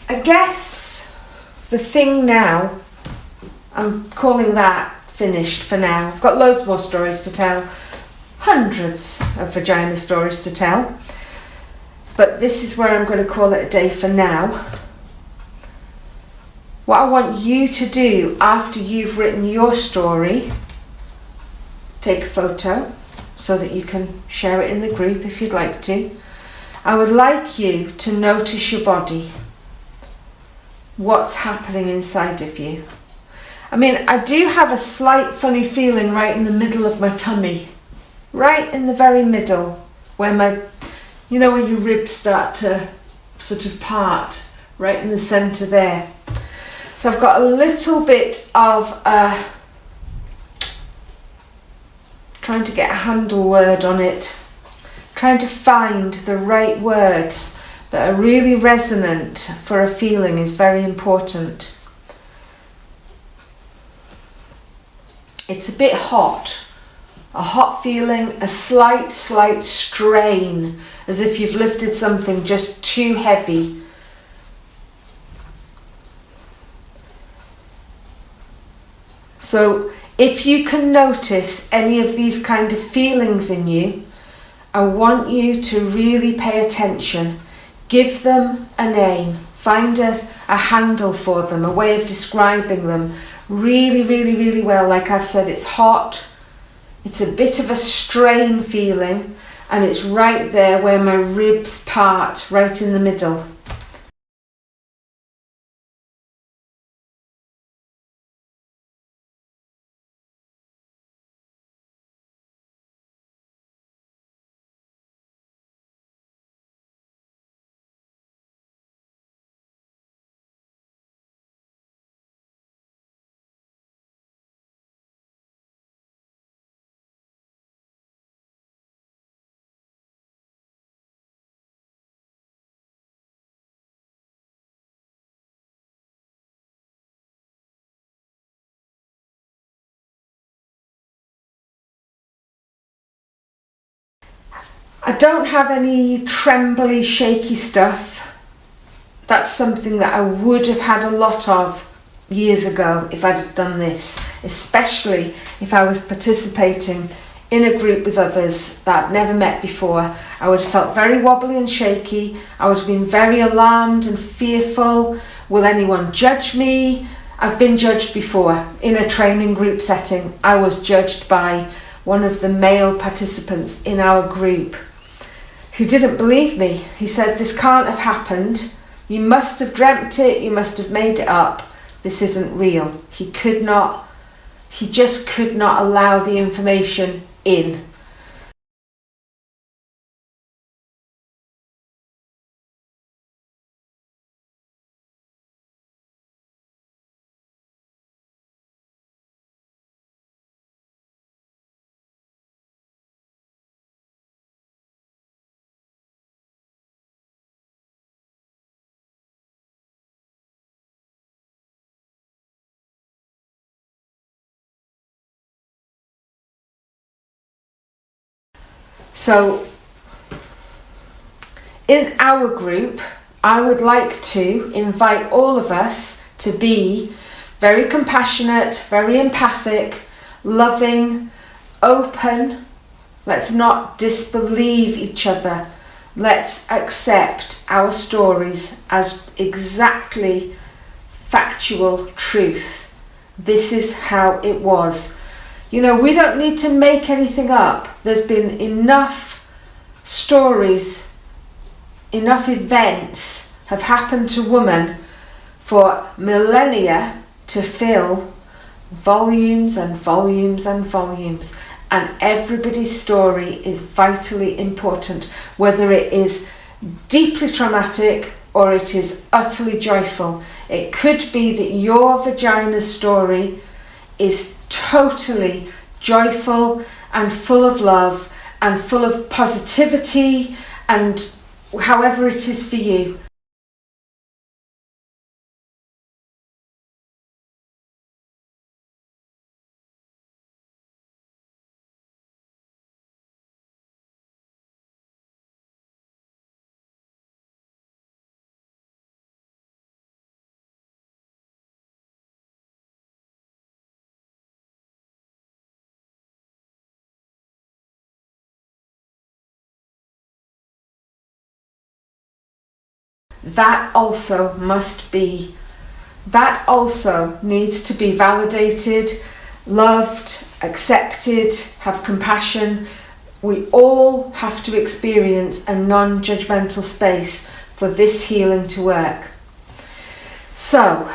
I guess the thing now, I'm calling that finished for now. I've got loads more stories to tell, hundreds of vagina stories to tell, but this is where I'm going to call it a day for now. What I want you to do after you've written your story, take a photo so that you can share it in the group if you'd like to. I would like you to notice your body, what's happening inside of you. I mean, I do have a slight funny feeling right in the middle of my tummy, right in the very middle, where where your ribs start to sort of part, right in the centre there. So I've got a little bit of trying to get a handle word on it, trying to find the right words that are really resonant for a feeling is very important. It's a bit hot, a hot feeling, a slight strain, as if you've lifted something just too heavy. So if you can notice any of these kind of feelings in you, I want you to really pay attention. Give them a name. Find a handle for them, a way of describing them really well. Like I've said, it's hot. It's a bit of a strain feeling, and it's right there where my ribs part, right in the middle. I don't have any trembly, shaky stuff. That's something that I would have had a lot of years ago if I'd have done this, especially if I was participating in a group with others that I've never met before. I would have felt very wobbly and shaky. I would have been very alarmed and fearful. Will anyone judge me? I've been judged before in a training group setting. I was judged by one of the male participants in our group who didn't believe me. He said, "This can't have happened. You must have dreamt it. You must have made it up. This isn't real." He just could not allow the information in. So in our group, I would like to invite all of us to be very compassionate, very empathic, loving, open. Let's not disbelieve each other. Let's accept our stories as exactly factual truth. This is how it was. We don't need to make anything up. There's been enough stories, enough events have happened to women for millennia to fill volumes and volumes and volumes. And everybody's story is vitally important, whether it is deeply traumatic or it is utterly joyful. It could be that your vagina's story is totally joyful and full of love and full of positivity, and however it is for you. that also needs to be validated, loved, accepted, have compassion. We all have to experience a non-judgmental space for this healing to work. So,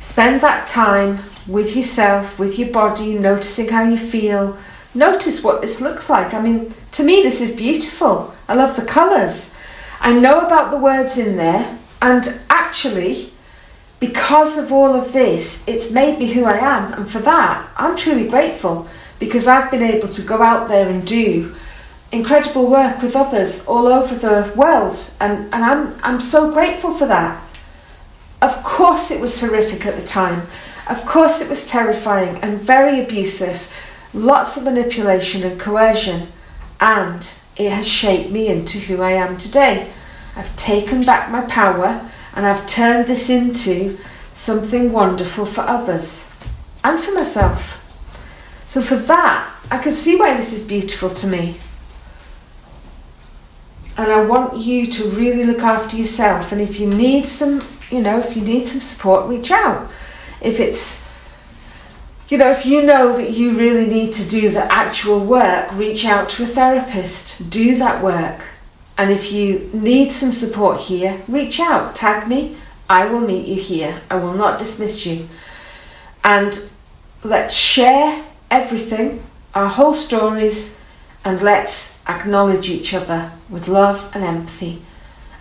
spend that time with yourself, with your body, noticing how you feel. Notice what this looks like. I mean, to me, this is beautiful. I love the colours. I know about the words in there, and actually, because of all of this, it's made me who I am, and for that, I'm truly grateful, because I've been able to go out there and do incredible work with others all over the world, and I'm so grateful for that. Of course it was horrific at the time. Of course it was terrifying and very abusive, lots of manipulation and coercion, and it has shaped me into who I am today. I've taken back my power and I've turned this into something wonderful for others and for myself. So for that, I can see why this is beautiful to me. And I want you to really look after yourself. And if you need some, if you need some support, reach out. If it's, if you know that you really need to do the actual work, reach out to a therapist. Do that work. And if you need some support here, reach out. Tag me. I will meet you here. I will not dismiss you. And let's share everything, our whole stories, and let's acknowledge each other with love and empathy.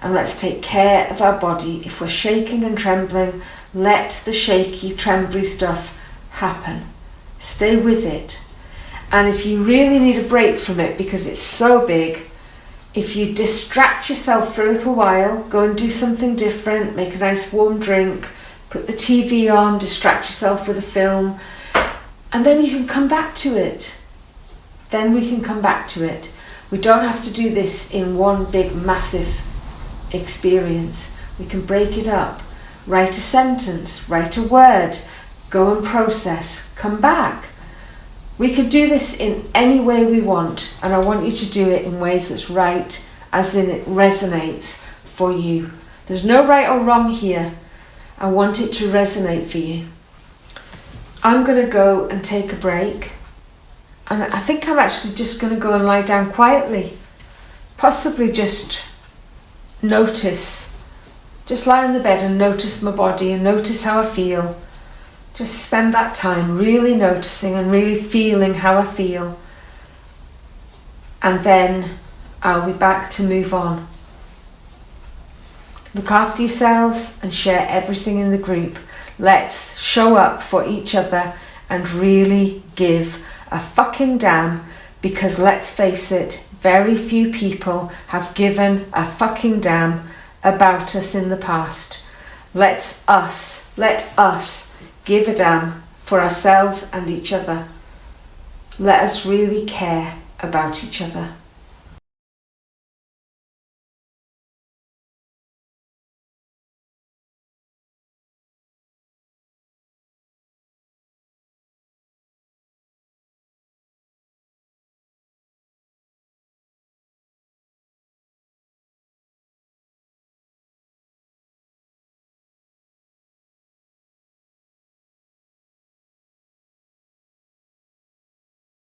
And let's take care of our body. If we're shaking and trembling, let the shaky, trembly stuff happen. Stay with it. And if you really need a break from it because it's so big, if you distract yourself for a little while, go and do something different, make a nice warm drink, put the TV on, distract yourself with a film, and then you can come back to it. Then we can come back to it. We don't have to do this in one big, massive experience. We can break it up. Write a sentence, write a word, go and process, come back. We could do this in any way we want, and I want you to do it in ways that's right, as in it resonates for you. There's no right or wrong here. I want it to resonate for you. I'm going to go and take a break, and I think I'm actually just going to go and lie down quietly. Possibly just notice. Just lie on the bed and notice my body and notice how I feel. Just spend that time really noticing and really feeling how I feel. And then I'll be back to move on. Look after yourselves and share everything in the group. Let's show up for each other and really give a fucking damn, because let's face it, very few people have given a fucking damn about us in the past. Let us give a damn for ourselves and each other. Let us really care about each other.